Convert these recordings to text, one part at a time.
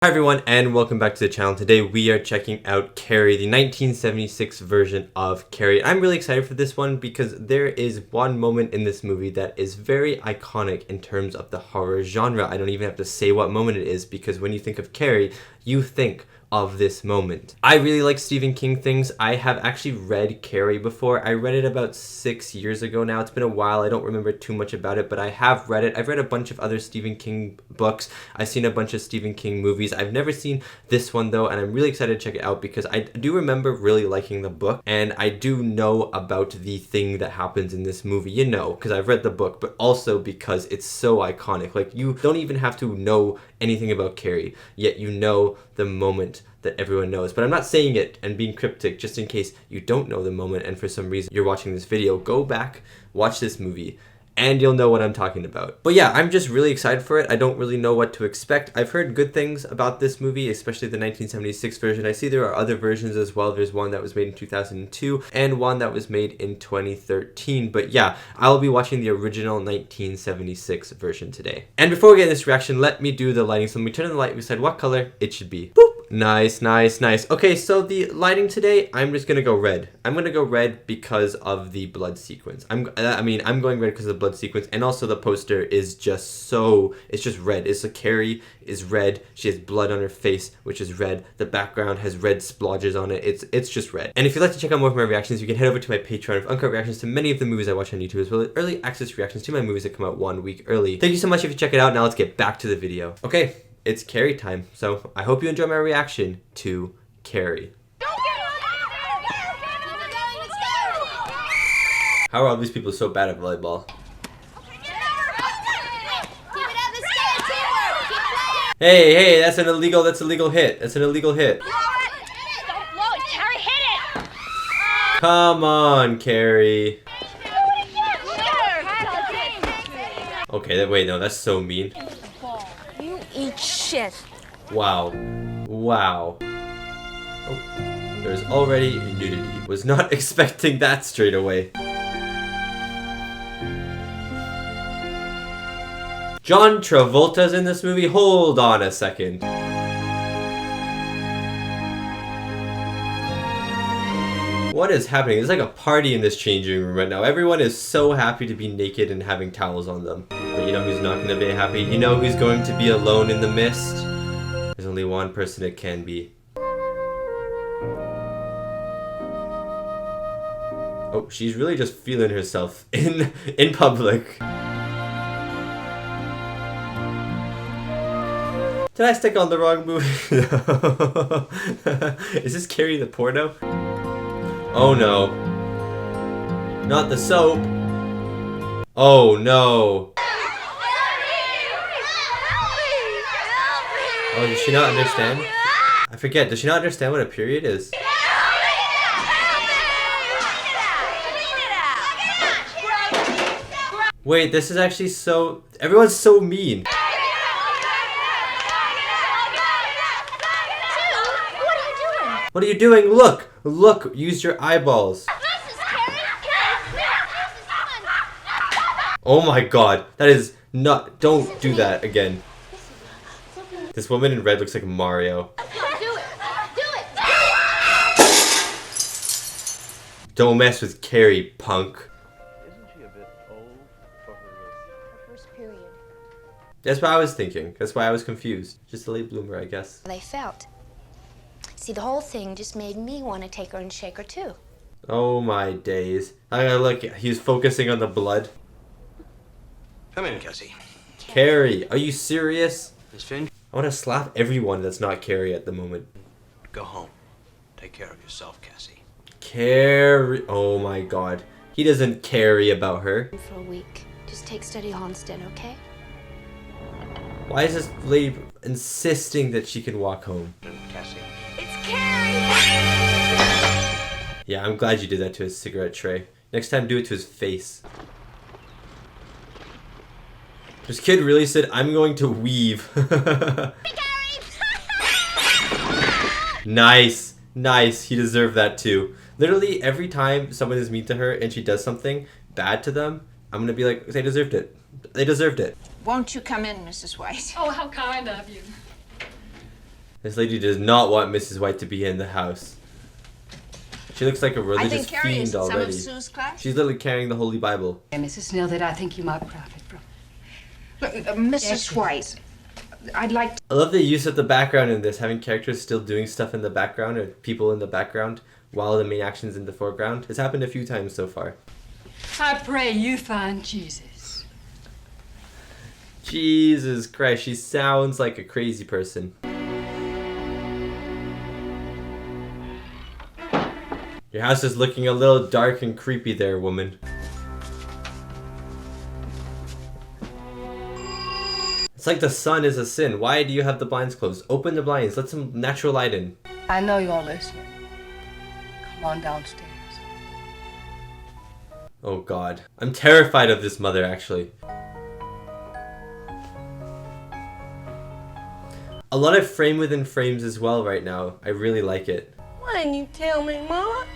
Hi everyone and welcome back to the channel. Today we are checking out Carrie, the 1976 version of Carrie. I'm really excited for this one because there is one moment in this movie that is very iconic in terms of the horror genre. I don't even have to say what moment it is because when you think of Carrie, you think of this moment. I really like Stephen King things. I have actually read Carrie before. I read it about 6 years ago now. It's been a while. I don't remember too much about it, but I have read it. I've read a bunch of other Stephen King books. I've seen a bunch of Stephen King movies. I've never seen this one though, and I'm really excited to check it out because I do remember really liking the book, and I do know about the thing that happens in this movie, you know, because I've read the book, but also because it's so iconic. Like, you don't even have to know anything about Carrie, yet you know the moment that everyone knows. But I'm not saying it and being cryptic just in case you don't know the moment and for some reason you're watching this video. Go back, watch this movie, and you'll know what I'm talking about. But yeah, I'm just really excited for it. I don't really know what to expect. I've heard good things about this movie, especially the 1976 version. I see there are other versions as well. There's one that was made in 2002 and one that was made in 2013. But yeah, I'll be watching the original 1976 version today. And before we get this reaction, let me do the lighting. So let me turn on the light and decide what color it should be. Boop! Nice, nice, nice. Okay, so the lighting today, I'm just gonna go red. I'm gonna go red because of the blood sequence. I'm going red because of the blood sequence, and also the poster is just so, it's just red. It's a Carrie is red. She has blood on her face, which is red. The background has red splodges on it. It's just red. And if you'd like to check out more of my reactions, you can head over to my Patreon of uncut reactions to many of the movies I watch on YouTube, as well as early access reactions to my movies that come out 1 week early. Thank you so much if you check it out. Now let's get back to the video. Okay. It's Carrie time, so I hope you enjoy my reaction to Carrie. How are all these people so bad at volleyball? Hey, that's illegal hit. That's an illegal hit. Come on, Carrie. Okay, wait, no, that's so mean. Eat shit. Wow. Wow. Oh, there's already nudity. Was not expecting that straight away. John Travolta's in this movie? Hold on a second. What is happening? There's like a party in this changing room right now. Everyone is so happy to be naked and having towels on them. But you know who's not going to be happy? You know who's going to be alone in the mist? There's only one person it can be. Oh, she's really just feeling herself in public. Did I stick on the wrong movie? Is this Carrie the porno? Oh no. Not the soap. Oh no. Oh, does she not understand? I forget, does she not understand what a period is? Wait, this is actually so... Everyone's so mean. What are you doing? Look! Look! Use your eyeballs. Oh my god. That is not... Don't do that again. This woman in red looks like Mario. Do it! Do it! Don't mess with Carrie, punk. Isn't she a bit old for Her first period. That's what I was thinking. That's why I was confused. Just a late bloomer, I guess. They felt. See, the whole thing just made me want to take her and shake her too. Oh my days. Look, he's focusing on the blood. Come in, Cassie. Carrie, are you serious? Miss Finn, I want to slap everyone that's not Carrie at the moment. go home. Take care of yourself, Cassie. Carrie. Oh my god. He doesn't carry about her. For a week. Just take steady Halstead, okay? Why is this lady insisting that she can walk home? Cassie. It's Carrie! Yeah, I'm glad you did that to his cigarette tray. Next time, do it to his face. This kid really said, I'm going to weave. Nice. Nice. He deserved that too. Literally, every time someone is mean to her and she does something bad to them, I'm going to be like, they deserved it. They deserved it. Won't you come in, Mrs. White? Oh, how kind of you. This lady does not want Mrs. White to be in the house. She looks like a religious fiend already. Some of Sue's class. She's literally carrying the Holy Bible. Yeah, Mrs. Snell, that I think you might profit from. Look, Mrs. White, I'd like to... I love the use of the background in this, having characters still doing stuff in the background or people in the background while the main action's in the foreground. It's happened a few times so far. I pray you find Jesus. Jesus Christ, she sounds like a crazy person. Your house is looking a little dark and creepy there, woman. It's like the sun is a sin. Why do you have the blinds closed? Open the blinds. Let some natural light in. I know you're listening. Come on downstairs. Oh God. I'm terrified of this mother, actually. A lot of frame within frames as well right now. I really like it. Why didn't you tell me, Mama?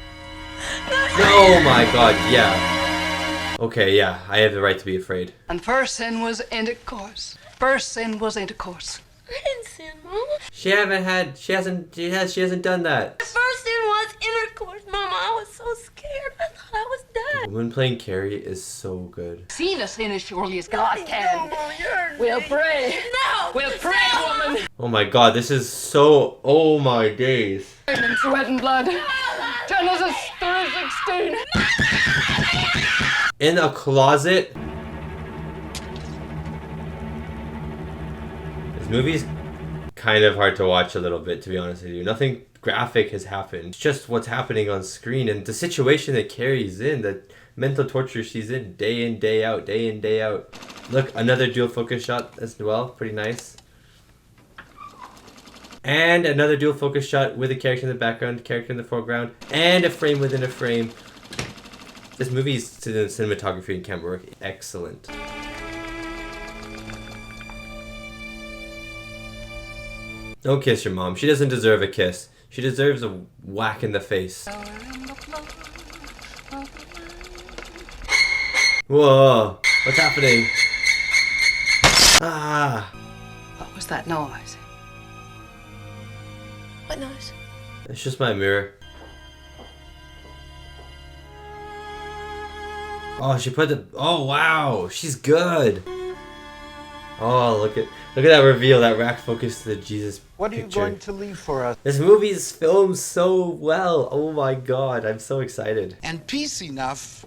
Oh my God, yeah. Okay, yeah, I have the right to be afraid. And first sin was intercourse. First sin was intercourse. I didn't sin, Mama. She hasn't done that. The first sin was intercourse, Mama. I was so scared. I thought I was The dead. woman playing Carrie is so good. Seen a sin as surely as God can. No, you're... We'll pray. No! We'll pray, woman. Oh my God, this is so... Oh my days. In sweat and blood. Genesis 3:16. In a closet? This movie's kind of hard to watch a little bit, to be honest with you. Nothing graphic has happened. It's just what's happening on screen and the situation that Carrie's in, the mental torture she's in day, day out. Look, another dual focus shot as well. Pretty nice. And another dual focus shot with a character in the background, character in the foreground, and a frame within a frame. This movie's cinematography and camera work excellent. Don't kiss your mom. She doesn't deserve a kiss. She deserves a whack in the face. Whoa, what's happening? Ah. What was that noise? What noise? It's just my mirror. Oh, she put the... Oh, wow. She's good. Oh, look at that reveal, that rack focus to the Jesus What are you picture. going to leave for us? This movie is filmed so well. Oh my God, I'm so excited. And peace enough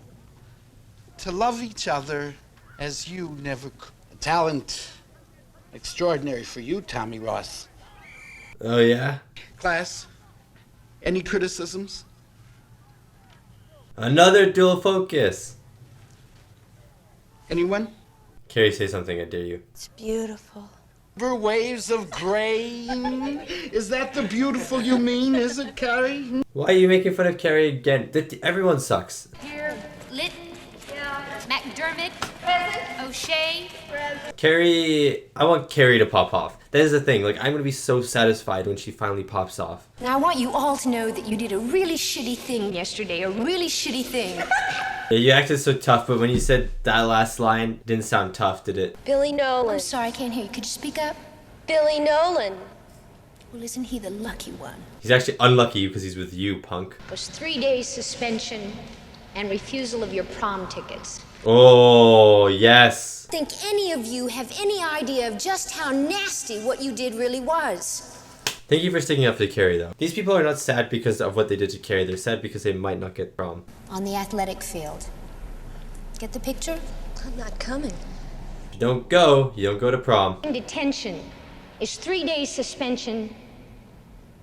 to love each other as you never could. Talent extraordinary for you, Tommy Ross. Oh yeah? Class, any criticisms? Another dual focus. Anyone? Carrie, say something, I dare you. It's beautiful. Over waves of grain? Is that the beautiful you mean, is it, Carrie? Why are you making fun of Carrie again? Everyone sucks. Here, Litton, McDermott, O'Shea. Carrie, I want Carrie to pop off. That is the thing, like I'm gonna be so satisfied when she finally pops off. Now I want you all to know that you did a really shitty thing yesterday, a really shitty thing. Yeah, you acted so tough, but when you said that last line, didn't sound tough, did it? Billy Nolan. I'm sorry, I can't hear you. Could you speak up? Billy Nolan Well, isn't he the lucky one? He's actually unlucky because he's with you, punk. was 3 days suspension and refusal of your prom tickets. Oh, yes. Think any of you have any idea of just how nasty what you did really was? Thank you for sticking up to Carrie, though. These people are not sad because of what they did to Carrie. They're sad because they might not get prom. On the athletic field. Get the picture? I'm not coming. If you don't go, you don't go to prom. Detention is 3 days suspension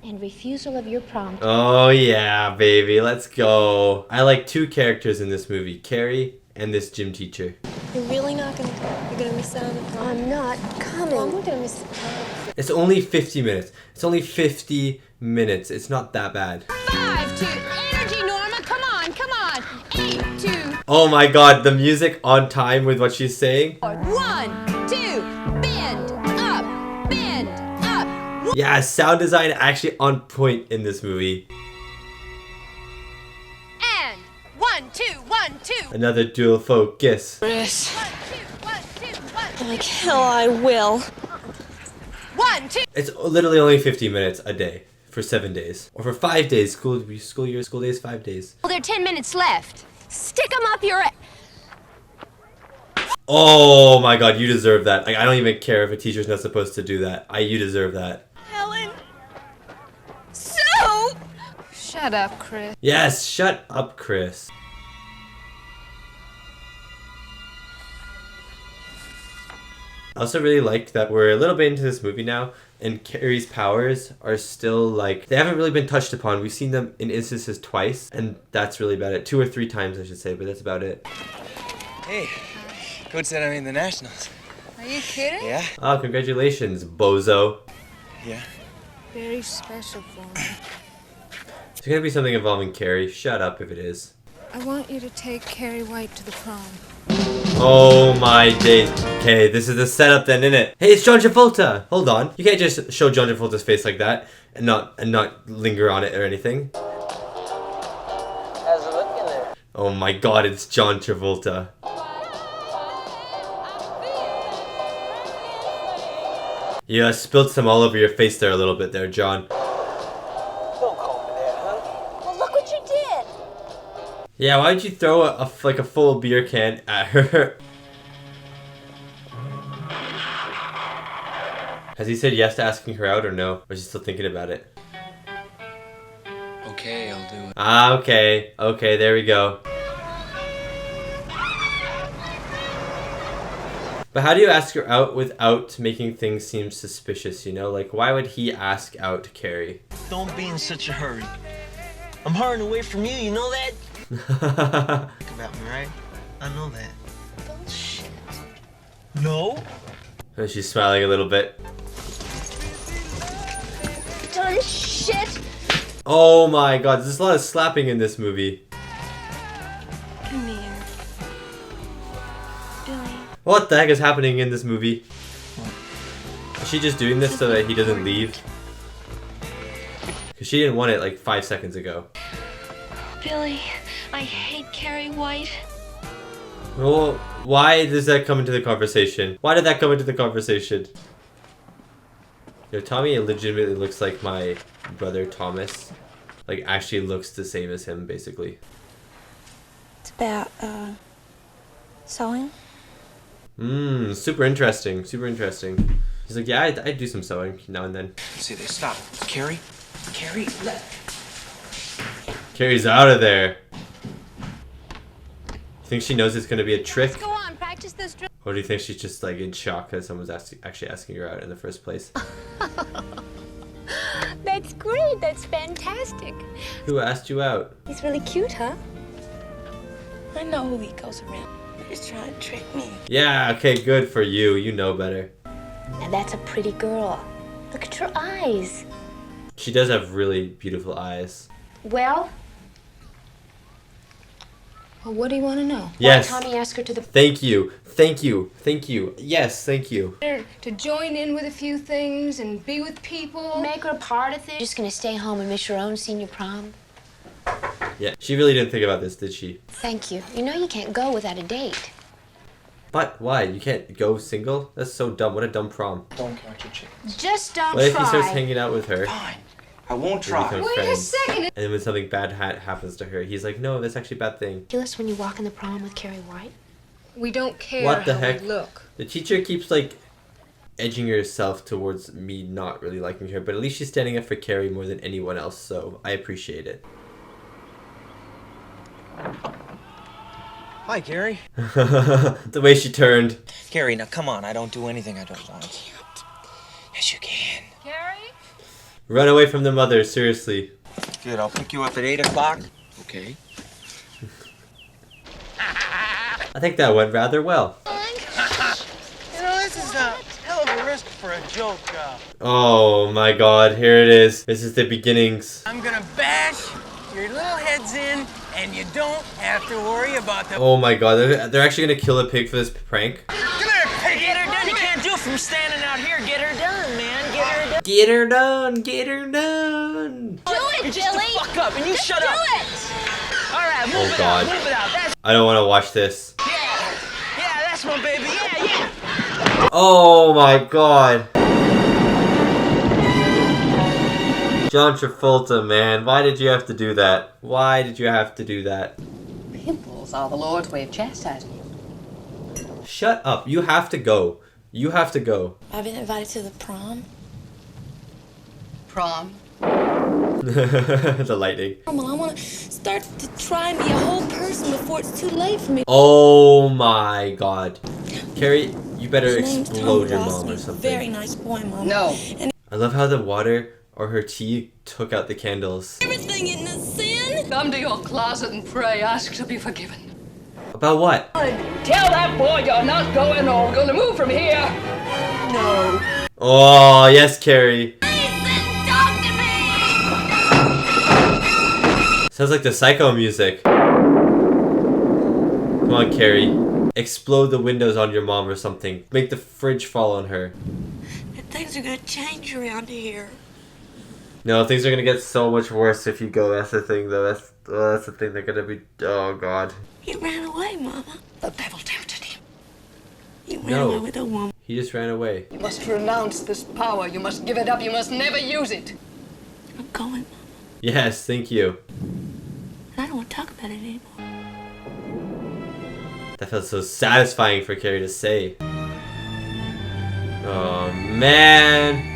and refusal of your prom. Oh, yeah, baby. Let's go. I like two characters in this movie. Carrie and this gym teacher. You're really not gonna come? You're gonna miss out on the prom? I'm not coming. I'm gonna miss the prom. It's only 50 minutes. It's only 50 minutes. It's not that bad. 5, 2, energy, Norma, come on. 8, 2, Oh my God, the music on time with what she's saying. 1, 2, bend up, bend up. Yeah, sound design actually on point in this movie. And 1, 2, 1, 2. Another dual focus. Chris. 1, 2, 1, 2, 1. Like hell I will. 1, It's literally only 50 minutes a day for 7 days. Or for 5 days. School days, 5 days. Well, there are 10 minutes left. Stick them up your... Oh my god, you deserve that. Like, I don't even care if a teacher's not supposed to do that. You deserve that. Helen. So... Shut up, Chris. Yes, shut up, Chris. I also really like that we're a little bit into this movie now, and Carrie's powers are still like, they haven't really been touched upon. We've seen them in instances twice, and that's really about it. 2 or 3 times, I should say, but that's about it. Hey, Coach said I'm in the Nationals. Are you kidding? Yeah? Oh, congratulations, bozo. Yeah. Very special for me. It's gonna be something involving Carrie. Shut up if it is. I want you to take Carrie White to the prom. Oh my days. Okay, this is the setup then, isn't it? Hey, it's John Travolta! Hold on. You can't just show John Travolta's face like that and not linger on it or anything. How's it looking there? Oh my god, it's John Travolta. You spilled some all over your face there a little bit there, John. Don't call me that, huh? Well, look what you did. Yeah, why did you throw a full beer can at her? Has he said yes to asking her out or no? Or is he still thinking about it? Okay, I'll do it. Ah, okay. Okay, there we go. But how do you ask her out without making things seem suspicious, you know? Like, why would he ask out Carrie? Don't be in such a hurry. I'm hurrying away from you, you know that? Think about me, right? I know that. Bullshit. No? And she's smiling a little bit. Done shit. Oh my god, there's a lot of slapping in this movie. Come here. Billy. What the heck is happening in this movie? Is she just doing this so that he doesn't leave? Because she didn't want it like 5 seconds ago. Billy, I hate Carrie White. Well, why does that come into the conversation? Why did that come into the conversation? You know, Tommy legitimately looks like my brother Thomas. Like, actually looks the same as him, basically. It's about, sewing. Super interesting. Super interesting. He's like, yeah, I do some sewing now and then. See, they stop. Carrie? Carrie, let... Carrie's out of there. You think she knows it's gonna be a trick? Go on, practice this drill. Or do you think she's just like in shock that someone's actually asking her out in the first place? That's great. That's fantastic. Who asked you out? He's really cute, huh? I know who he goes around. He's trying to trick me. Yeah, okay, good for you. You know better. Now that's a pretty girl. Look at your eyes. She does have really beautiful eyes. Well, What do you want to know? Yes. why Tommy asked her to the... Thank you. Thank you. Thank you. Yes, thank you. To join in with a few things and be with people. Make her a part of things. Just gonna stay home and miss your own senior prom? Yeah, she really didn't think about this, did she? Thank you. You know you can't go without a date. But why? You can't go single? That's so dumb. What a dumb prom. Don't count your chickens. Just don't What if he try. starts hanging out with her? Fine. I won't They try. become Wait a friends. second. And then when something bad happens to her, he's like, no, that's actually a bad thing. Ridiculous when you walk in the prom with Carrie White. We don't care What the how heck? we look. The teacher keeps like edging herself towards me not really liking her, but at least she's standing up for Carrie more than anyone else, so I appreciate it. Hi, Carrie. The way she turned. Carrie, now come on. I don't do anything I don't want. Yes, you can. Carrie? Run away from the mother, seriously. Good, I'll pick you up at 8 o'clock. Okay. I think that went rather well. You know, this is a hell of a risk for a joke. Oh my god, here it is. This is the beginnings. I'm gonna bash your little heads in, and you don't have to worry about the... Oh my god, they're actually gonna kill a pig for this prank? Come here, pig! Get her done. You can't do it from standing out here. Get her done, man. Get her done. Get her done, get her done. Do it, Just Billy! the fuck up, and you shut Do up. it! All right, move Oh, it God. out. Move it out. That's... I don't want to watch this. Yeah, that's my baby. Yeah, yeah. Oh my god. John Travolta, man. Why did you have to do that? Why did you have to do that? Pimples are the Lord's way of chastising you. Shut up. You have to go. You have to go. I've been invited to the prom. Prom? The lighting. Well, I want to start to try and be a whole person before it's too late for me. Oh my god. Carrie, you better His name's explode your Tommy Ross, mom or he's a something. very nice boy, Mom. No. And I love how the water or her tea took out the candles. everything isn't a sin. Come to your closet and pray, ask to be forgiven. About what? Tell that boy you're not going or we're gonna move from here. No. Oh, yes, Carrie. Sounds like the Psycho music. Come on, Carrie. Explode the windows on your mom or something. Make the fridge fall on her. Things are gonna change around here. No, things are gonna get so much worse if you go. That's the thing, though. That's the thing. They're gonna be. Oh God. He ran away, Mama. The devil tempted him. He ran No. away with a woman. He just ran away. You must renounce this power. You must give it up. You must never use it. I'm going, Mama. Yes, thank you. And I don't want to talk about it anymore. That felt so satisfying for Carrie to say. Oh man.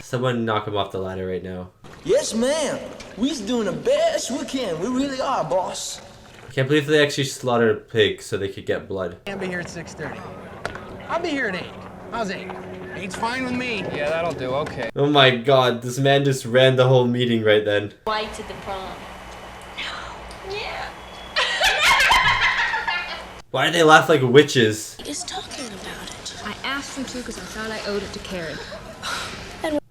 Someone knock him off the ladder right now. Yes, ma'am. We's doing the best we can. We really are, boss. I can't believe they actually slaughtered a pig so they could get blood. I'll be here at 6:30. I'll be here at 8. How's 8? 8's fine with me. Yeah, that'll do. Okay. Oh my god, this man just ran the whole meeting right then. White to the prom. Why do they laugh like witches? He's talking about it. I asked him to because I thought I owed it to Carrie.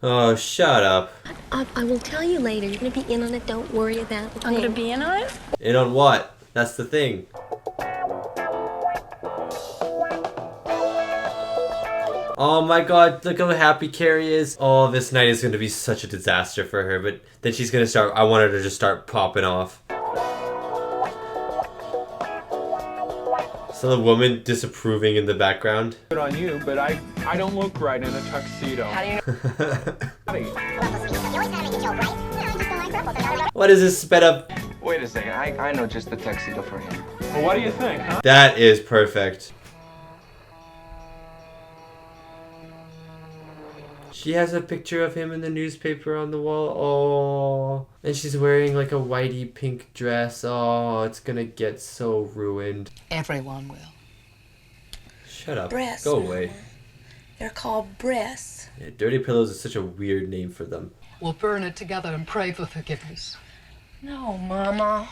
Oh, shut up. I will tell you later. You're going to be in on it. Don't worry about it. I'm gonna be in on it? In on what? That's the thing. Oh my god, look how happy Carrie is. Oh, this night is going to be such a disaster for her, but then she's going to start, I want her to just start popping off. So the woman disapproving in the background. Good on you, but I don't look right in a tuxedo. How do you know? What is this sped up? Wait a second, I know just the tuxedo for him. Well, what do you think, huh? That is perfect. She has a picture of him in the newspaper on the wall. Oh, and she's wearing like a whitey pink dress. Oh, it's gonna get so ruined. Everyone will. Shut up. Breasts, Go Mama. away. They're called breasts. Yeah, dirty pillows is such a weird name for them. We'll burn it together and pray for forgiveness. No, Mama.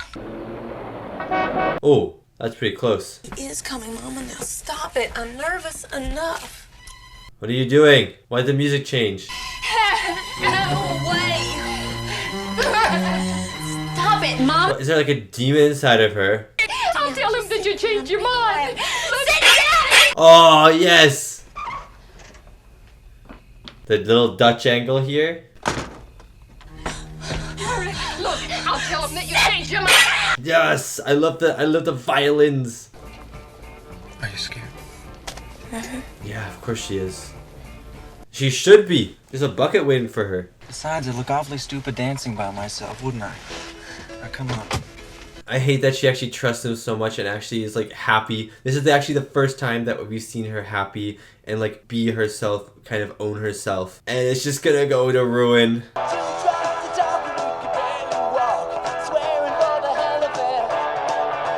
Oh, that's pretty close. He is coming, Mama. Now stop it. I'm nervous enough. What are you doing? Why did the music change? No way. Stop it, Mom. What, is there like a demon inside of her? I'll tell him that you changed your mind. Oh, yes! The little Dutch angle here. Look, I'll tell him that you changed your mind. Yes! I love the violins. Are you scared? Yeah, of course she is. She should be. There's a bucket waiting for her. Besides, I'd look awfully stupid dancing by myself, wouldn't I? Now, come on. I hate that she actually trusts him so much and actually is like happy. This is actually the first time that we've seen her happy and like be herself, kind of own herself. And it's just gonna go to ruin.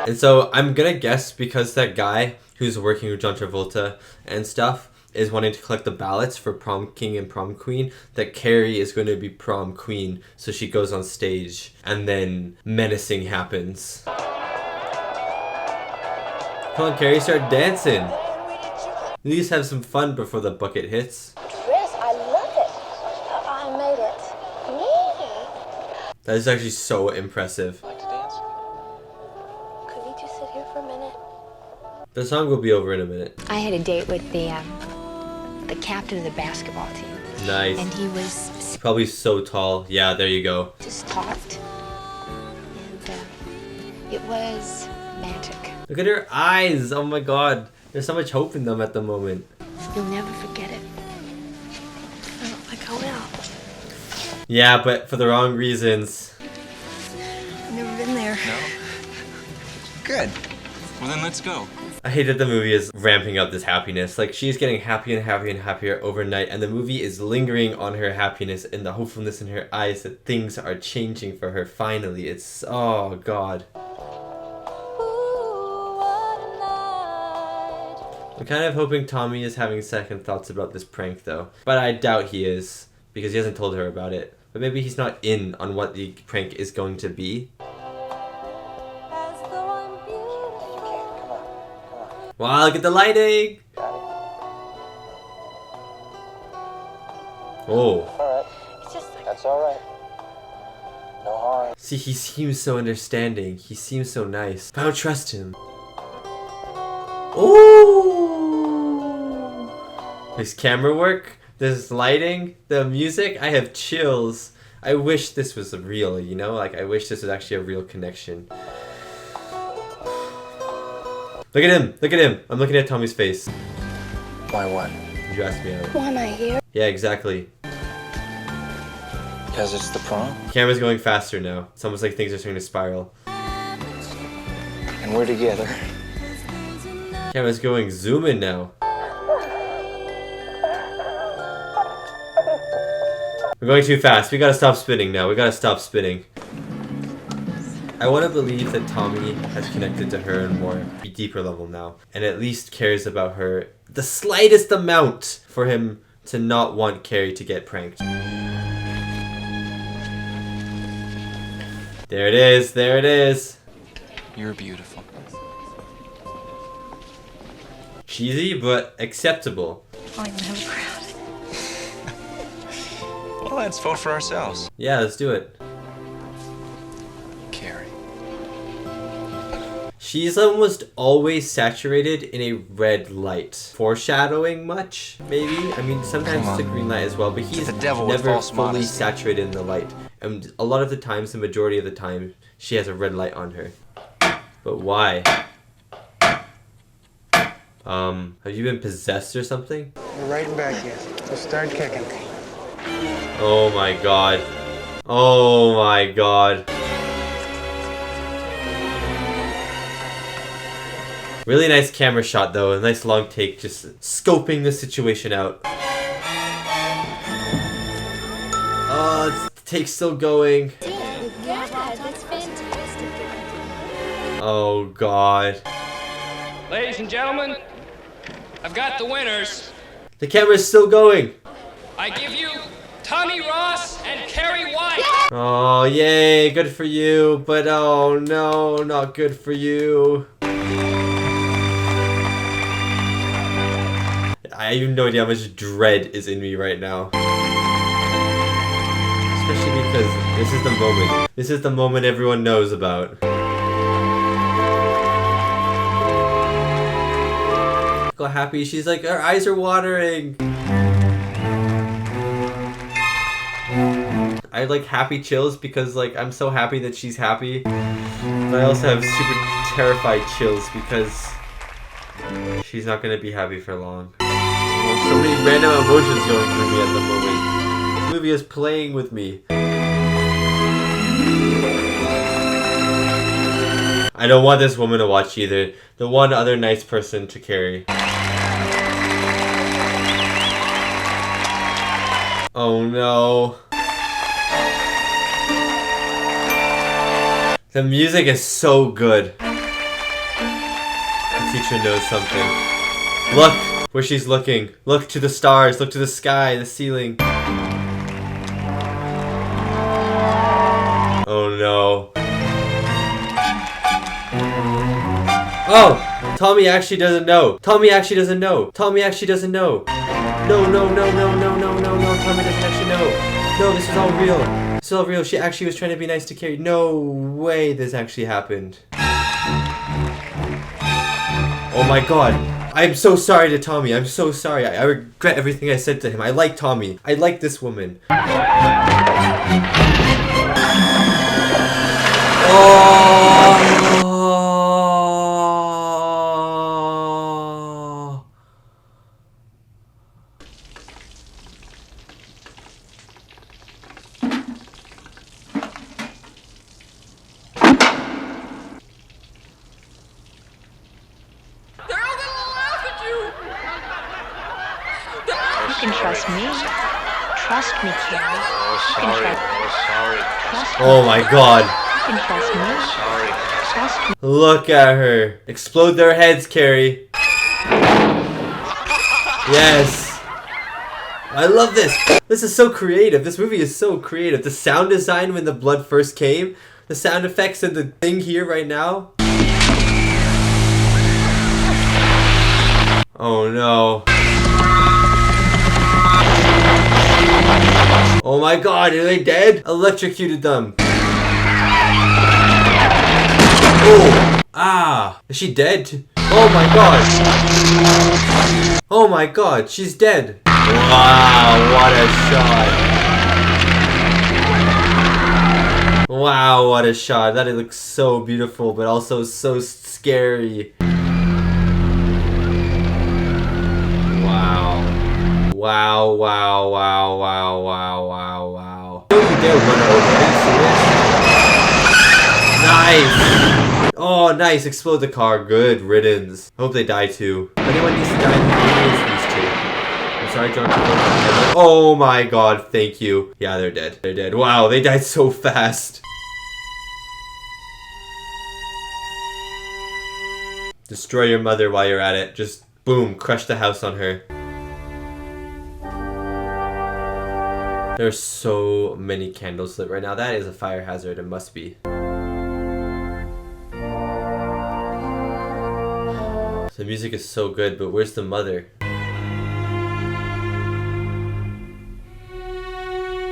And so I'm gonna guess because that guy who's working with John Travolta and stuff is wanting to collect the ballots for prom king and prom queen, that Carrie is going to be prom queen. So she goes on stage and then menacing happens. Come on, Carrie, start dancing. At least have some fun before the bucket hits. Dress, I love it. I made it. That is actually so impressive. Could we just sit here for a minute? The song will be over in a minute. I had a date with the captain of the basketball team. Nice. And he was Probably so tall. Yeah, there you go. just talked. And it was magic. Look at her eyes. Oh my god. There's so much hope in them at the moment. You'll never forget it. I go out. Yeah, but for the wrong reasons. I've never been there. No? Good. Well then let's go. I hate that the movie is ramping up this happiness. Like, she's getting happier and happier and happier overnight, and the movie is lingering on her happiness and the hopefulness in her eyes that things are changing for her finally. It's, oh god. I'm kind of hoping Tommy is having second thoughts about this prank though. But I doubt he is, because he hasn't told her about it. But maybe he's not in on what the prank is going to be. Wow, look at the lighting! Oh. Alright. That's alright. No harm. See, he seems so understanding. He seems so nice. But I don't trust him. Oh! His camera work, this lighting, the music, I have chills. I wish this was real, you know? Like, I wish this was actually a real connection. Look at him! Look at him! I'm looking at Tommy's face. Why what? You asked me out. Why am I here? Yeah, exactly. Because it's the prom? The camera's going faster now. It's almost like things are starting to spiral. And we're together. Camera's going zoom in now. We're going too fast. We gotta stop spinning now. We gotta stop spinning. I want to believe that Tommy has connected to her in more deeper level now, and at least cares about her the slightest amount for him to not want Carrie to get pranked. There it is, there it is. You're beautiful. Cheesy, but acceptable. I don't have a crowd. Well, let's vote for ourselves. Yeah, let's do it. Carrie. She's almost always saturated in a red light. Foreshadowing much, maybe? I mean, sometimes it's a green light as well, but he's never fully saturated in the light. And a lot of the times, the majority of the time, she has a red light on her. But why? Have you been possessed or something? You're right back here. Just start kicking. Oh my god. Oh my god. Really nice camera shot though, a nice long take, just scoping the situation out. Oh, the take's still going. That's fantastic. Oh god. Ladies and gentlemen, I've got the winners. The camera's still going. I give you Tommy Ross and Carrie White. Oh, yay, good for you, but oh no, not good for you. I have no idea how much dread is in me right now. Especially because this is the moment. This is the moment everyone knows about. Look how happy she's, like, her eyes are watering. I like happy chills because, like, I'm so happy that she's happy. But I also have super terrified chills because she's not gonna be happy for long. So many random emotions going through me at the moment. This movie is playing with me. I don't want this woman to watch either. The one other nice person to carry. Oh no. The music is so good. The teacher knows something. Look where she's looking. Look to the stars. Look to the sky, the ceiling. Oh no. Oh! Tommy actually doesn't know. Tommy actually doesn't know. Tommy actually doesn't know. No, no, no, no, no, no, no, no. Tommy doesn't actually know. No, this is all real. This is all real. She actually was trying to be nice to Carrie. No way this actually happened. Oh my god. I'm so sorry to Tommy. I'm so sorry. I regret everything I said to him. I like Tommy. I like this woman. Oh. trust me. Trust me, Carrie. Oh, sorry. Oh, sorry. Trust me. Oh my god. You can trust me. Sorry. Trust me. Look at her. Explode their heads, Carrie. Yes. I love this. This is so creative. This movie is so creative. The sound design when the blood first came. The sound effects and the thing here right now. Oh no. Oh my god, are they dead? Electrocuted them. Oh! Ah! Is she dead? Oh my god! Oh my god, she's dead! Wow, what a shot! Wow, what a shot. That looks so beautiful, but also so scary. Wow. Wow, wow, wow, wow, wow, wow, wow. Oh, you did run over. Are you serious? Nice! Oh, nice. Explode the car. Good riddance. I hope they die too. If anyone needs to die in the movie, it's these two. I'm sorry, John. Oh my god, thank you. Yeah, they're dead. They're dead. Wow, they died so fast. Destroy your mother while you're at it. Just boom, crush the house on her. There's so many candles lit right now. That is a fire hazard. It must be. The music is so good, but where's the mother?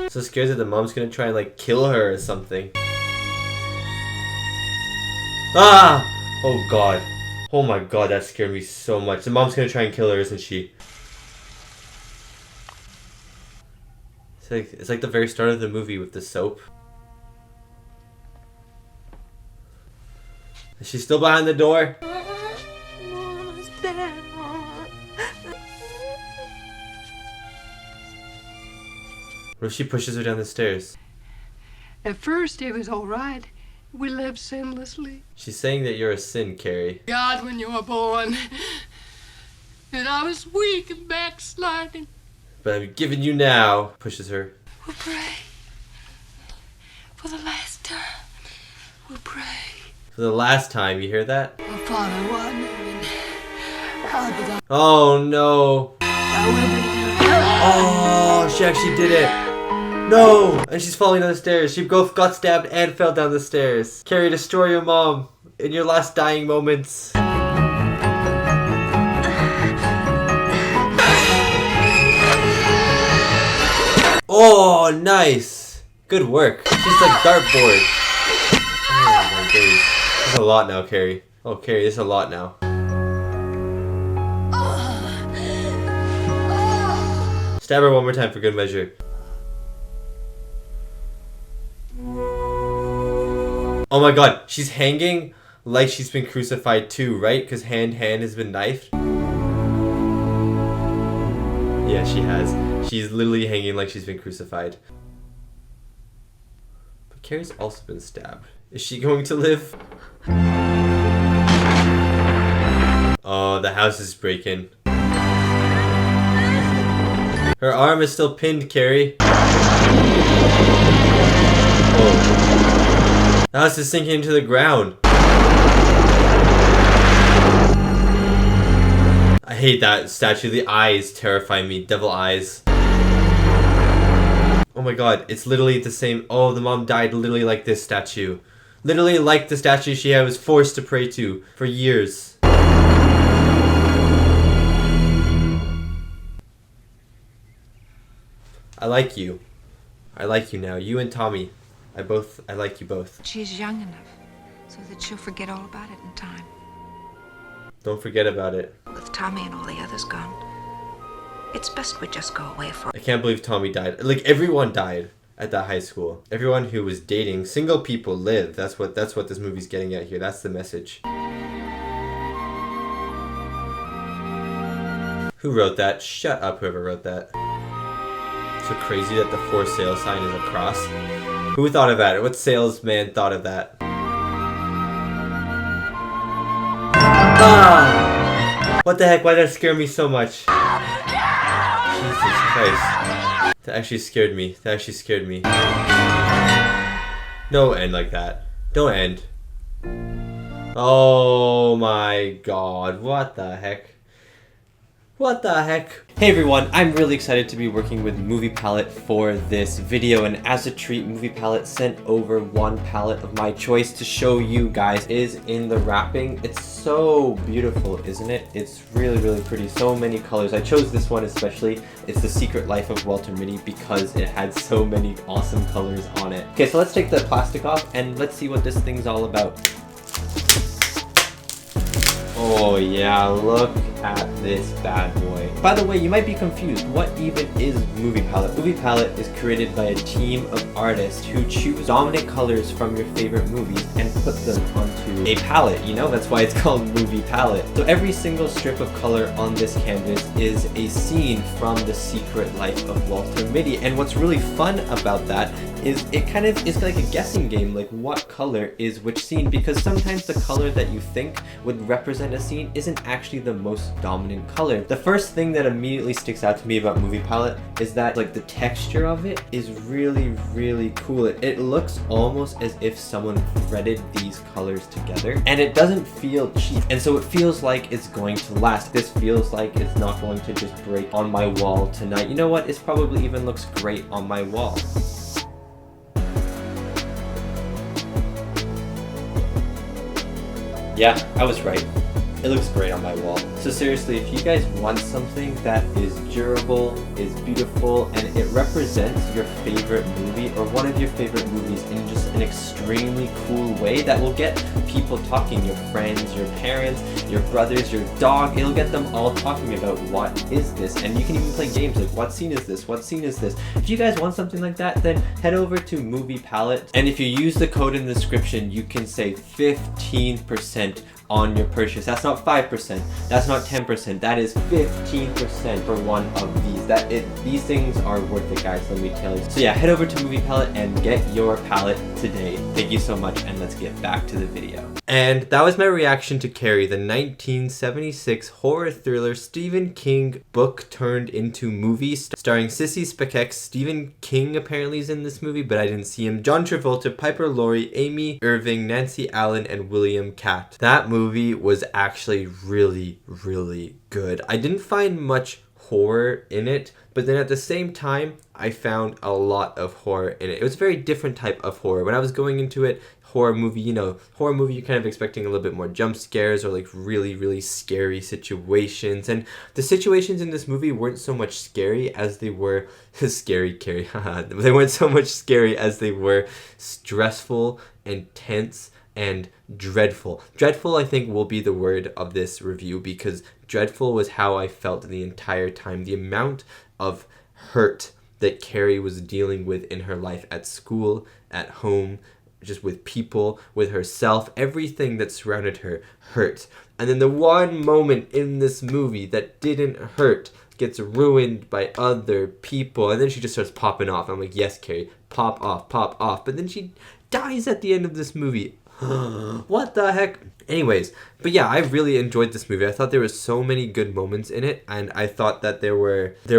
So scared that the mom's gonna try and like kill her or something. Ah! Oh god. Oh my god, that scared me so much. The mom's gonna try and kill her, isn't she? It's like the very start of the movie with the soap. Is she still behind the door? What if she pushes her down the stairs? At first, it was all right. We lived sinlessly. She's saying that you're a sin, Carrie. God, when you were born, and I was weak and backsliding. But I'm giving you now. Pushes her. We'll pray. For the last time, we'll pray. For the last time, you hear that? Our Father, who art in heaven, hallowed be thy name. Oh no. Thy will be done. Oh, she actually did it. No! And she's falling down the stairs. She both got stabbed and fell down the stairs. Carrie, destroy your mom in your last dying moments. Oh, nice. Good work. She's like dartboard. Oh my days. This is a lot now, Carrie. Oh, Carrie, this is a lot now. Stab her one more time for good measure. Oh my god, she's hanging like she's been crucified too, right? Because hand has been knifed. Yeah, she has. She's literally hanging like she's been crucified. But Carrie's also been stabbed. Is she going to live? Oh, the house is breaking. Her arm is still pinned, Carrie. Oh. The house is sinking into the ground. I hate that statue. The eyes terrify me. Devil eyes. Oh my god, it's literally the same. Oh, the mom died literally like this statue. Literally like the statue she was forced to pray to for years. I like you. I like you now. You and Tommy. I like you both. She's young enough so that she'll forget all about it in time. Don't forget about it. With Tommy and all the others gone, it's best we just go away for. I can't believe Tommy died. Like, everyone died at that high school. Everyone who was dating, single people live. That's what this movie's getting at here. That's the message. Who wrote that? Shut up, whoever wrote that. So crazy that the for sale sign is a cross. Who thought of that? What salesman thought of that? Ah! What the heck? Why did that scare me so much? Jesus Christ. That actually scared me. That actually scared me. Don't end like that. Don't end. Oh my god. What the heck? What the heck? Hey everyone, I'm really excited to be working with Movie Palette for this video, and as a treat, Movie Palette sent over one palette of my choice to show you guys. It is in the wrapping. It's so beautiful, isn't it? It's really, really pretty. So many colors. I chose this one especially. It's The Secret Life of Walter Mitty because it had so many awesome colors on it. Okay, so let's take the plastic off and let's see what this thing's all about. Oh yeah, look at this bad boy. By the way, you might be confused. What even is Movie Palette? Movie Palette is created by a team of artists who choose dominant colors from your favorite movies and put them onto a palette. You know, that's why it's called Movie Palette. So every single strip of color on this canvas is a scene from The Secret Life of Walter Mitty. And what's really fun about that is it kind of is like a guessing game, like what color is which scene, because sometimes the color that you think would represent a scene isn't actually the most dominant color. The first thing that immediately sticks out to me about Movie Palette is that like the texture of it is really, really cool. It looks almost as if someone threaded these colors together, and it doesn't feel cheap, and so it feels like it's going to last. This feels like it's not going to just break on my wall tonight. You know what? It probably even looks great on my wall. Yeah, I was right. It looks great on my wall. So seriously, if you guys want something that is durable, is beautiful, and it represents your favorite movie or one of your favorite movies in just an extremely cool way that will get people talking, your friends, your parents, your brothers, your dog, it'll get them all talking about what is this. And you can even play games like what scene is this? What scene is this? If you guys want something like that, then head over to Movie Palette, and if you use the code in the description, you can save 15% on your purchase. That's not 5%, that's not 10%, that is 15% for one of these. These things are worth it, guys, let me tell you. So yeah, head over to Movie Palette and get your palette today. Thank you so much, and let's get back to the video. And that was my reaction to Carrie, the 1976 horror thriller Stephen King book turned into movie, starring Sissy, Spacek. Stephen King apparently is in this movie, but I didn't see him. John Travolta, Piper Laurie, Amy, Irving, Nancy Allen, and William Katt. That movie was actually really, really good. I didn't find much horror in it, but then at the same time, I found a lot of horror in it. It was a very different type of horror. When I was going into it, horror movie, you know, horror movie, you're kind of expecting a little bit more jump scares or like really, really scary situations. And the situations in this movie weren't so much scary as they were scary, Carrie. They weren't so much scary as they were stressful and tense and dreadful. Dreadful, I think, will be the word of this review, because dreadful was how I felt the entire time. The amount of hurt that Carrie was dealing with in her life at school, at home, just with people, with herself, everything that surrounded her hurt. And then the one moment in this movie that didn't hurt gets ruined by other people, and then she just starts popping off. I'm like, yes, Carrie, pop off, pop off. But then she dies at the end of this movie. What the heck? Anyways, but yeah, I really enjoyed this movie. I thought there was so many good moments in it, and I thought that there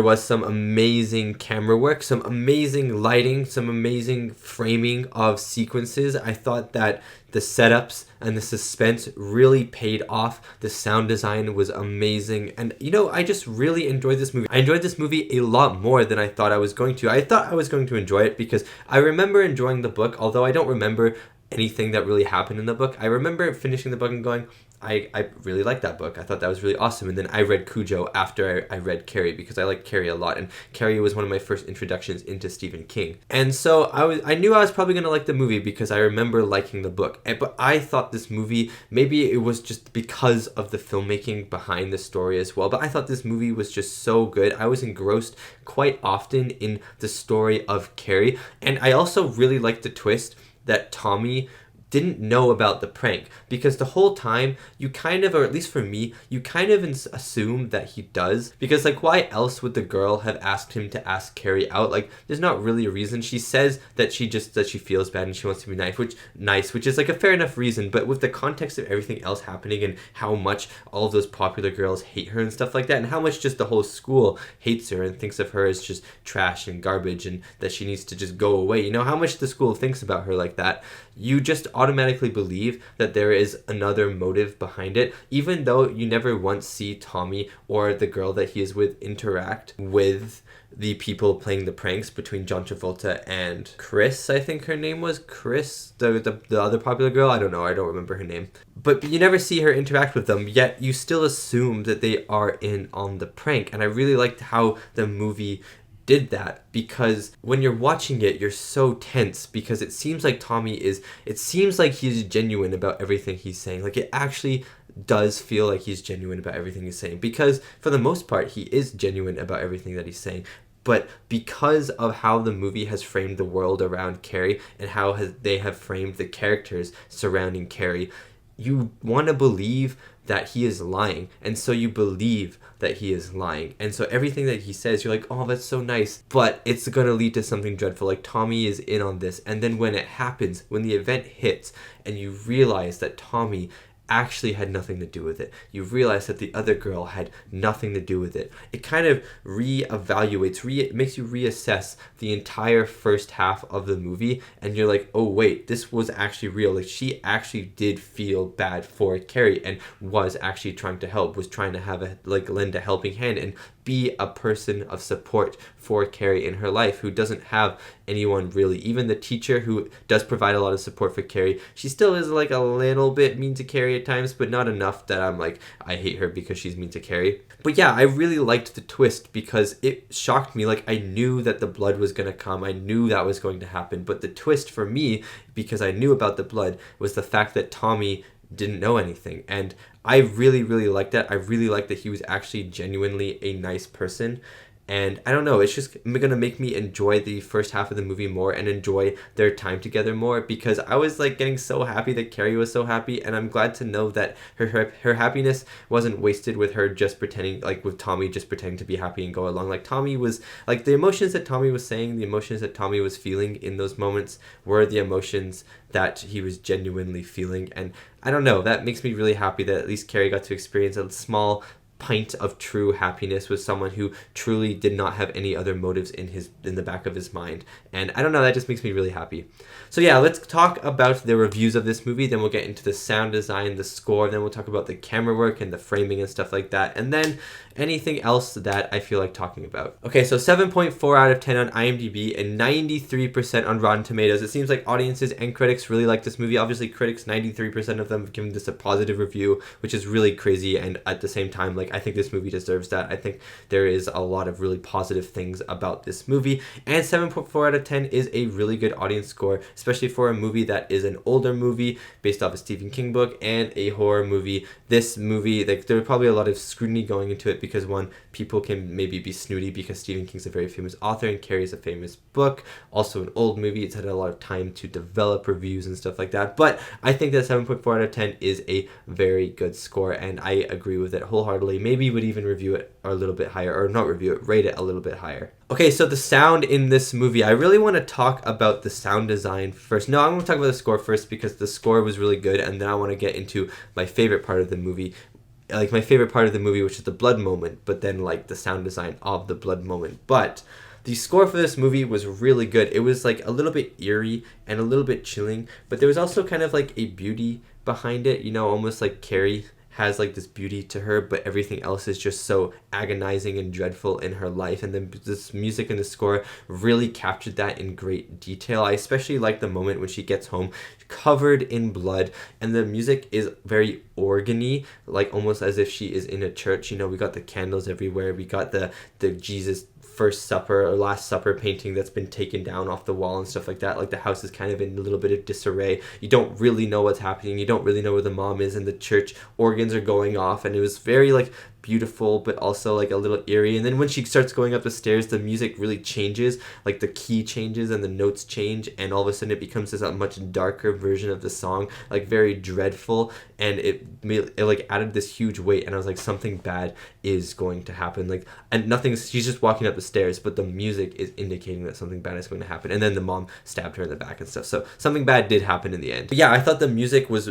was some amazing camera work, some amazing lighting, some amazing framing of sequences. I thought that the setups and the suspense really paid off. The sound design was amazing, and you know, I just really enjoyed this movie. I enjoyed this movie a lot more than I thought I was going to. I thought I was going to enjoy it because I remember enjoying the book, although I don't remember anything that really happened in the book. I remember finishing the book and going, I really liked that book. I thought that was really awesome. And then I read Cujo after I read Carrie, because I liked Carrie a lot, and Carrie was one of my first introductions into Stephen King. And so I knew I was probably going to like the movie because I remember liking the book. But I thought this movie, maybe it was just because of the filmmaking behind the story as well, but I thought this movie was just so good. I was engrossed quite often in the story of Carrie, and I also really liked the twist that Tommy didn't know about the prank, because the whole time you kind of, or at least for me, you kind of assume that he does, because like why else would the girl have asked him to ask Carrie out? Like there's not really a reason. She says that she feels bad and she wants to be nice, which is like a fair enough reason, but with the context of everything else happening and how much all of those popular girls hate her and stuff like that, and how much just the whole school hates her and thinks of her as just trash and garbage and that she needs to just go away, you know, how much the school thinks about her like that, you just automatically believe that there is another motive behind it, even though you never once see Tommy or the girl that he is with interact with the people playing the pranks between John Travolta and Chris, I think her name was Chris, the other popular girl. I don't know, I don't remember her name. But you never see her interact with them, yet you still assume that they are in on the prank. And I really liked how the movie did that, because when you're watching it, you're so tense, because it seems like he's genuine about everything he's saying. Like it actually does feel like he's genuine about everything he's saying, because for the most part he is genuine about everything that he's saying. But because of how the movie has framed the world around Carrie and how they have framed the characters surrounding Carrie, you want to believe that he is lying, and so you believe that he is lying, and so everything that he says, you're like, oh, that's so nice, but it's gonna lead to something dreadful, like Tommy is in on this. And then when it happens, when the event hits and you realize that Tommy actually had nothing to do with it, you realize that the other girl had nothing to do with it, it kind of it makes you reassess the entire first half of the movie, and you're like, oh wait, this was actually real. Like she actually did feel bad for Carrie and was actually trying to help, was trying to have lend a helping hand and be a person of support for Carrie in her life, who doesn't have anyone really. Even the teacher, who does provide a lot of support for Carrie, she still is like a little bit mean to Carrie at times, but not enough that I'm like, I hate her because she's mean to Carrie. But yeah, I really liked the twist because it shocked me. Like I knew that the blood was gonna come, I knew that was going to happen, but the twist for me, because I knew about the blood, was the fact that Tommy didn't know anything. And I really liked that. I really liked that he was actually genuinely a nice person. And I don't know, it's just gonna make me enjoy the first half of the movie more and enjoy their time together more, because I was like getting so happy that Carrie was so happy, and I'm glad to know that her happiness wasn't wasted with her just pretending, like with Tommy just pretending to be happy and go along. Like Tommy was, like the emotions that Tommy was saying, the emotions that Tommy was feeling in those moments were the emotions that he was genuinely feeling. And I don't know, that makes me really happy that at least Carrie got to experience a small pint of true happiness with someone who truly did not have any other motives in the back of his mind. And I don't know, that just makes me really happy. So yeah, let's talk about the reviews of this movie, then we'll get into the sound design, the score, then we'll talk about the camera work and the framing and stuff like that, and then anything else that I feel like talking about. Okay, so 7.4 out of 10 on IMDb and 93% on Rotten Tomatoes. It seems like audiences and critics really like this movie. Obviously critics, 93% of them have given this a positive review, which is really crazy, and at the same time, like I think this movie deserves that. I think there is a lot of really positive things about this movie, and 7.4 out of 10 is a really good audience score, especially for a movie that is an older movie based off a Stephen King book and a horror movie. This movie, like there was probably a lot of scrutiny going into it because one, people can maybe be snooty because Stephen King's a very famous author and Carrie's a famous book, also an old movie. It's had a lot of time to develop reviews and stuff like that, but I think that 7.4 out of 10 is a very good score, and I agree with it wholeheartedly. Maybe would even review it a little bit higher, or not review it, rate it a little bit higher. Okay, so the sound in this movie, I really want to talk about the sound design first. No, I'm going to talk about the score first because the score was really good, and then I want to get into my favorite part of the movie, like my favorite part of the movie, which is the blood moment, but then like the sound design of the blood moment. But the score for this movie was really good. It was like a little bit eerie and a little bit chilling, but there was also kind of like a beauty behind it, you know, almost like Carrie has like this beauty to her, but everything else is just so agonizing and dreadful in her life. And then this music and the score really captured that in great detail. I especially like the moment when she gets home covered in blood, and the music is very organy, like almost as if she is in a church. You know, we got the candles everywhere, we got the Jesus First Supper or Last Supper painting that's been taken down off the wall and stuff like that. Like the house is kind of in a little bit of disarray. You don't really know what's happening. You don't really know where the mom is, and the church organs are going off, and it was very like beautiful, but also like a little eerie. And then when she starts going up the stairs, the music really changes, like the key changes and the notes change, and all of a sudden it becomes this much darker version of the song, like very dreadful, and it like added this huge weight. And I was like, something bad is going to happen. Like, and she's just walking up the stairs, but the music is indicating that something bad is going to happen. And then the mom stabbed her in the back and stuff. So something bad did happen in the end. But yeah, I thought the music was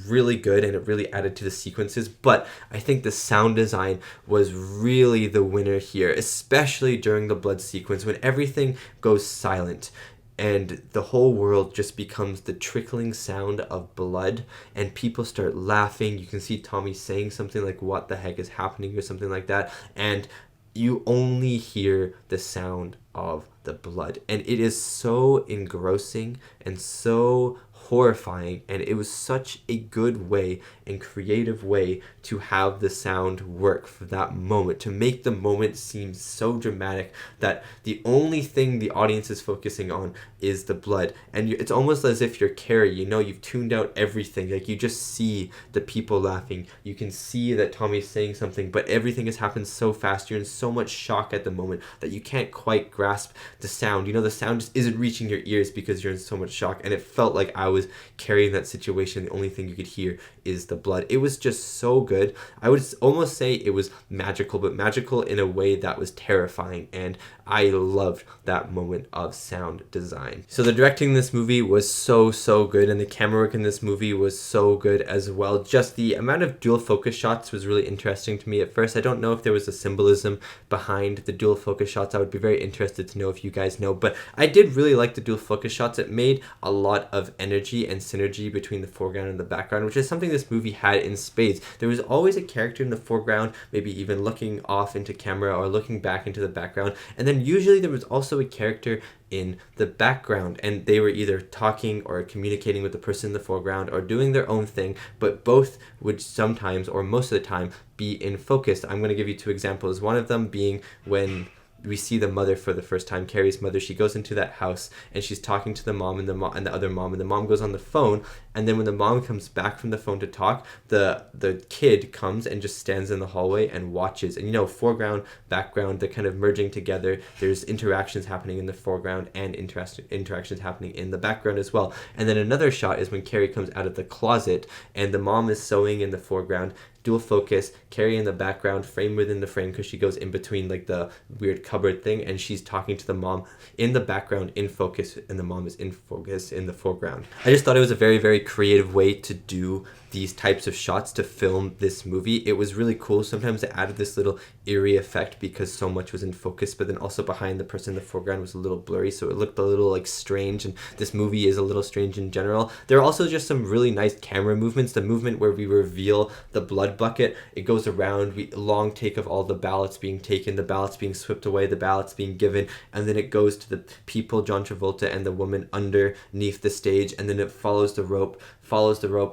really good, and it really added to the sequences. But I think the sound design was really the winner here, especially during the blood sequence when everything goes silent and the whole world just becomes the trickling sound of blood, and people start laughing. You can see Tommy saying something like, "What the heck is happening?" or something like that, and you only hear the sound of the blood, and it is so engrossing and so horrifying, and it was such a good way and creative way to have the sound work for that moment, to make the moment seem so dramatic that the only thing the audience is focusing on is the blood. And it's almost as if you're Carrie, you know, you've tuned out everything. Like, you just see the people laughing, you can see that Tommy's saying something, but everything has happened so fast, you're in so much shock at the moment that you can't quite grasp the sound. You know, the sound just isn't reaching your ears because you're in so much shock. And it felt like I was Carrie in that situation. The only thing you could hear is the blood. It was just so good. I would almost say it was magical, but magical in a way that was terrifying, and I loved that moment of sound design. So the directing in this movie was so good, and the camera work in this movie was so good as well. Just the amount of dual focus shots was really interesting to me at first. I don't know if there was a symbolism behind the dual focus shots. I would be very interested to know if you guys know, but I did really like the dual focus shots. It made a lot of energy and synergy between the foreground and the background, which is something this movie had in spades. There was always a character in the foreground, maybe even looking off into camera or looking back into the background, and then usually there was also a character in the background, and they were either talking or communicating with the person in the foreground or doing their own thing, but both would sometimes, or most of the time, be in focus. I'm going to give you two examples. One of them being when we see the mother for the first time, Carrie's mother. She goes into that house and she's talking to the mom and the other mom, and the mom goes on the phone, and then when the mom comes back from the phone to talk, the kid comes and just stands in the hallway and watches. And you know, foreground, background, they're kind of merging together. There's interactions happening in the foreground and interactions happening in the background as well. And then another shot is when Carrie comes out of the closet and the mom is sewing in the foreground, dual focus, Carrie in the background, frame within the frame, because she goes in between like the weird cupboard thing, and she's talking to the mom in the background in focus, and the mom is in focus in the foreground. I just thought it was a very creative way to do these types of shots to film this movie. It was really cool. Sometimes it added this little eerie effect because so much was in focus, but then also behind the person in the foreground was a little blurry, so it looked a little like strange, and this movie is a little strange in general. There are also just some really nice camera movements. The movement where we reveal the blood bucket, it goes around, long take of all the ballots being taken, the ballots being swept away, the ballots being given, and then it goes to the people, John Travolta and the woman underneath the stage, and then it follows the rope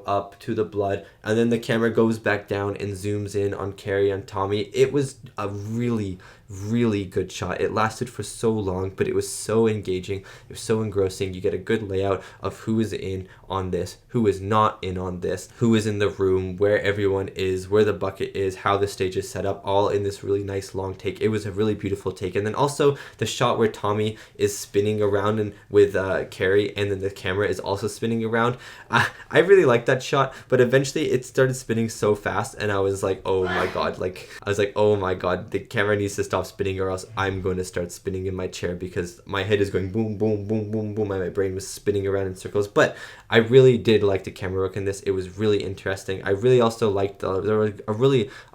up to the blood, and then the camera goes back down and zooms in on Carrie and Tommy. It was a really good shot. It lasted for so long, but it was so engaging, it was so engrossing. You get a good layout of who is in on this, who is not in on this, who is in the room, where everyone is, where the bucket is, how the stage is set up, all in this really nice long take. It was a really beautiful take. And then also the shot where Tommy is spinning around and with Carrie, and then the camera is also spinning around. I really liked that shot, but eventually it started spinning so fast, and I was like, oh my god, the camera needs to stop spinning, or else I'm going to start spinning in my chair, because my head is going boom boom boom boom boom, and my brain was spinning around in circles. But I really did like the camera work in this. It was really interesting. I really also liked there were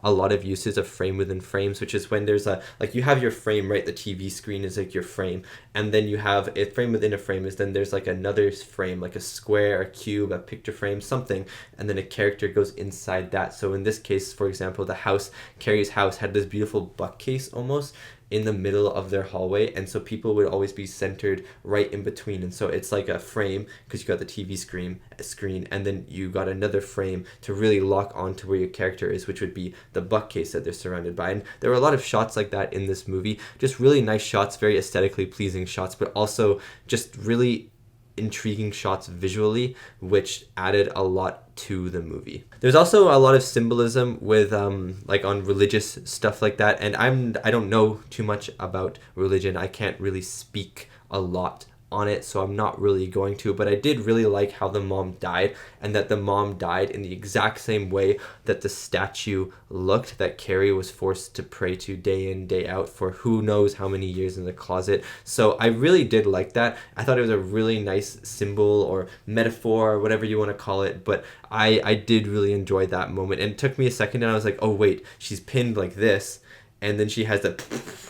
a lot of uses of frame within frames, which is when there's you have your frame, right? The TV screen is like your frame, and then you have a frame within a frame is then there's like another frame, like a square, a cube, a picture frame, something, and then a character goes inside that. So in this case, for example, the house, Carrie's house, had this beautiful bookcase almost in the middle of their hallway, and so people would always be centered right in between. And so it's like a frame, because you got the TV screen, and then you got another frame to really lock onto where your character is, which would be the bookcase that they're surrounded by. And there were a lot of shots like that in this movie, just really nice shots, very aesthetically pleasing shots, but also just really intriguing shots visually, which added a lot to the movie. There's also a lot of symbolism with like on religious stuff like that, and I don't know too much about religion. I can't really speak a lot on it, so I'm not really going to, but I did really like how the mom died, and that the mom died in the exact same way that the statue looked, that Carrie was forced to pray to day in, day out for who knows how many years in the closet. So I really did like that. I thought it was a really nice symbol or metaphor or whatever you want to call it, but I did really enjoy that moment, and it took me a second and I was like, oh wait, she's pinned like this, and then she has the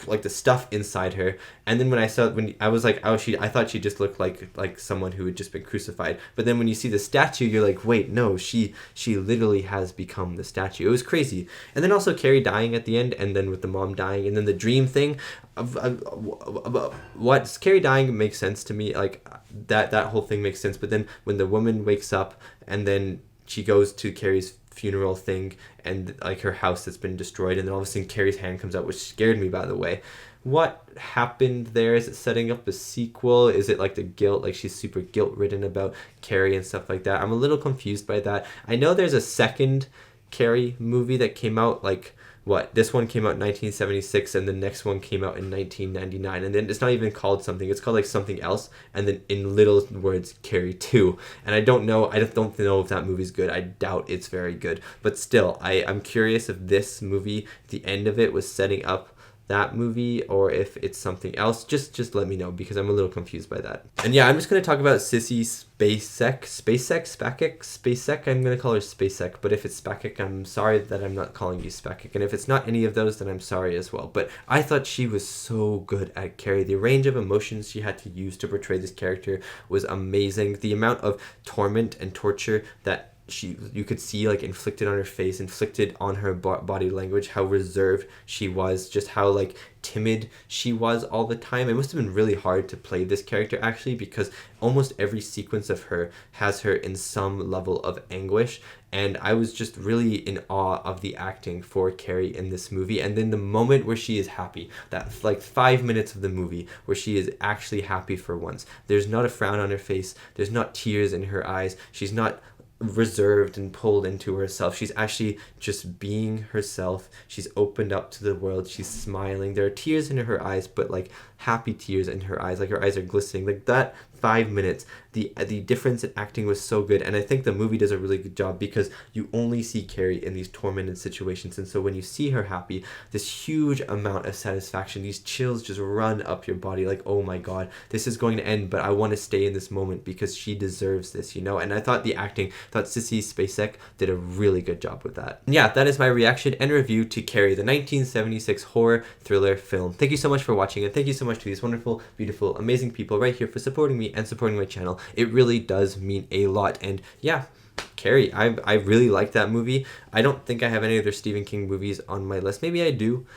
like the stuff inside her, and then when I was like, oh, I thought she just looked like someone who had just been crucified, but then when you see the statue, you're like, wait, no, she literally has become the statue. It was crazy. And then also Carrie dying at the end, and then with the mom dying, and then the dream thing what Carrie dying makes sense to me, like that whole thing makes sense, but then when the woman wakes up and then she goes to Carrie's funeral thing, and like her house that's been destroyed, and then all of a sudden Carrie's hand comes out, which scared me, by the way. What happened there? Is it setting up a sequel? Is it like the guilt, like she's super guilt-ridden about Carrie and stuff like that? I'm a little confused by that. I know there's a second Carrie movie that came out, like this one came out in 1976, and the next one came out in 1999, and then it's not even called something, it's called like something else, and then in little words, Carrie 2. And I don't know if that movie's good. I doubt it's very good, but still, I'm curious if this movie, the end of it, was setting up that movie, or if it's something else. Just let me know, because I'm a little confused by that. And yeah, I'm just going to talk about Sissy Spacek. I'm going to call her Spacek, but if it's Spacek, I'm sorry that I'm not calling you Spacek, and if it's not any of those, then I'm sorry as well. But I thought she was so good at Carrie. The range of emotions she had to use to portray this character was amazing. The amount of torment and torture that you could see, like, inflicted on her face, inflicted on her body language, how reserved she was, just how like timid she was all the time. It must have been really hard to play this character, actually, because almost every sequence of her has her in some level of anguish, and I was just really in awe of the acting for Carrie in this movie. And then the moment where she is happy, that like 5 minutes of the movie where she is actually happy for once, there's not a frown on her face, there's not tears in her eyes, she's not reserved and pulled into herself, she's actually just being herself. She's opened up to the world, she's smiling, there are tears in her eyes, but like happy tears in her eyes, like her eyes are glistening. Like that 5 minutes, the difference in acting was so good, and I think the movie does a really good job, because you only see Carrie in these tormented situations, and so when you see her happy, this huge amount of satisfaction, these chills just run up your body, like, oh my god, this is going to end, but I want to stay in this moment because she deserves this, you know. And I thought Sissy Spacek did a really good job with that. And yeah, that is my reaction and review to Carrie, the 1976 horror thriller film. Thank you so much for watching, and thank you so much to these wonderful, beautiful, amazing people right here for supporting me and supporting my channel. It really does mean a lot. And yeah, Carrie, I really like that movie. I don't think I have any other Stephen King movies on my list. Maybe I do,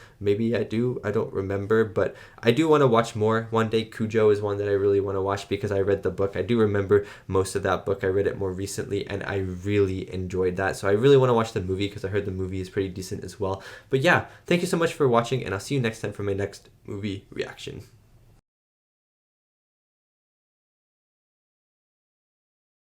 I don't remember, but I do want to watch more one day. Cujo is one that I really want to watch, because I read the book. I do remember most of that book. I read it more recently, and I really enjoyed that, so I really want to watch the movie, because I heard the movie is pretty decent as well. But yeah, thank you so much for watching, and I'll see you next time for my next movie reaction.